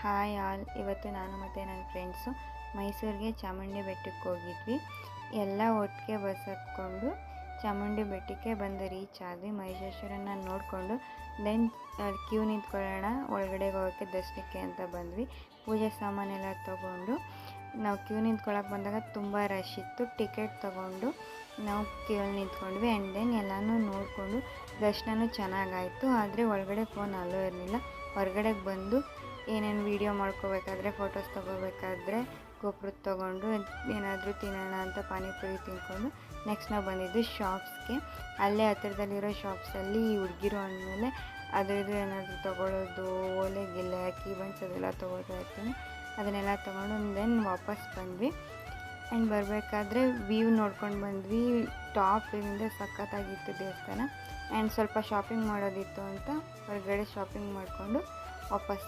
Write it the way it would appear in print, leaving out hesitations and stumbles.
Hi all. ಇವತ್ತು ನಾನು ಮತ್ತು ನನ್ನ ಫ್ರೆಂಡ್ಸು ಮೈಸೂರಿಗೆ ಚಾಮುಂಡಿ ಬೆಟ್ಟಕ್ಕೆ ಹೋಗಿದ್ವಿ. ಎಲ್ಲ ಒಟ್ಟಿಗೆ ಬಸ್ ಹತ್ಕೊಂಡು ಚಾಮುಂಡಿ ಬೆಟ್ಟಕ್ಕೆ ಬಂದು ರೀಚ್ ಆದ್ವಿ. ಮಹಿಷಾಸುರನ ನೋಡಿಕೊಂಡು ದೆನ್ ಕ್ಯೂ ನಿಂತ್ಕೊಳ್ಳೋಣ ಒಳಗಡೆ ಹೋಗೋಕ್ಕೆ ದರ್ಶನಕ್ಕೆ ಅಂತ ಬಂದ್ವಿ. ಪೂಜೆ ಸಾಮಾನೆಲ್ಲ ತೊಗೊಂಡು ನಾವು ಕ್ಯೂ ನಿಂತ್ಕೊಳ್ಳೋಕೆ ಬಂದಾಗ ತುಂಬ ರಶ್ ಇತ್ತು. ಟಿಕೆಟ್ ತೊಗೊಂಡು ನಾವು ಕ್ಯೂಲ್ಲಿ ನಿಂತ್ಕೊಂಡ್ವಿ. ಆ್ಯಂಡ್ ದೆನ್ ಎಲ್ಲನೂ ನೋಡಿಕೊಂಡು ದರ್ಶನವೂ ಚೆನ್ನಾಗಾಯಿತು. ಆದರೆ ಒಳಗಡೆ ಫೋನ್ ಅಲ್ಲೋ ಇರಲಿಲ್ಲ. ಹೊರಗಡೆಗೆ ಬಂದು ಏನೇನು ವೀಡಿಯೋ ಮಾಡ್ಕೋಬೇಕಾದ್ರೆ, ಫೋಟೋಸ್ ತೊಗೋಬೇಕಾದ್ರೆ ಗೋಪುರದ ತೊಗೊಂಡು ಏನಾದರೂ ತಿನ್ನೋಣ ಅಂತ ಪಾನಿಪುರಿ ತಿನ್ಕೊಂಡು ನೆಕ್ಸ್ಟ್ ನಾವು ಬಂದಿದ್ದು ಶಾಪ್ಸ್ಗೆ. ಅಲ್ಲೇ ಹತ್ತಿರದಲ್ಲಿರೋ ಶಾಪ್ಸಲ್ಲಿ ಹುಡುಗಿರು ಅಂದಮೇಲೆ ಅದ್ರದ್ದು ಏನಾದರೂ ತೊಗೊಳ್ಳೋದು, ಓಲೆ ಗಿಲ್ಲೆ ಕೀ ಬನ್ಸ್ ಅದೆಲ್ಲ ತೊಗೊಳ್ತಾ ಇರ್ತೀನಿ. ಅದನ್ನೆಲ್ಲ ತೊಗೊಂಡು ದೆನ್ ವಾಪಸ್ ಬಂದ್ವಿ. ಆ್ಯಂಡ್ ಬರಬೇಕಾದ್ರೆ ವ್ಯೂ ನೋಡ್ಕೊಂಡು ಬಂದ್ವಿ. ಟಾಪ್ ವ್ಯೂವಿಂದ ಸಖತ್ತಾಗಿತ್ತು ದೇವಸ್ಥಾನ. ಆ್ಯಂಡ್ ಸ್ವಲ್ಪ ಶಾಪಿಂಗ್ ಮಾಡೋದಿತ್ತು ಅಂತ ಹೊರಗಡೆ ಶಾಪಿಂಗ್ ಮಾಡಿಕೊಂಡು ವಾಪಸ್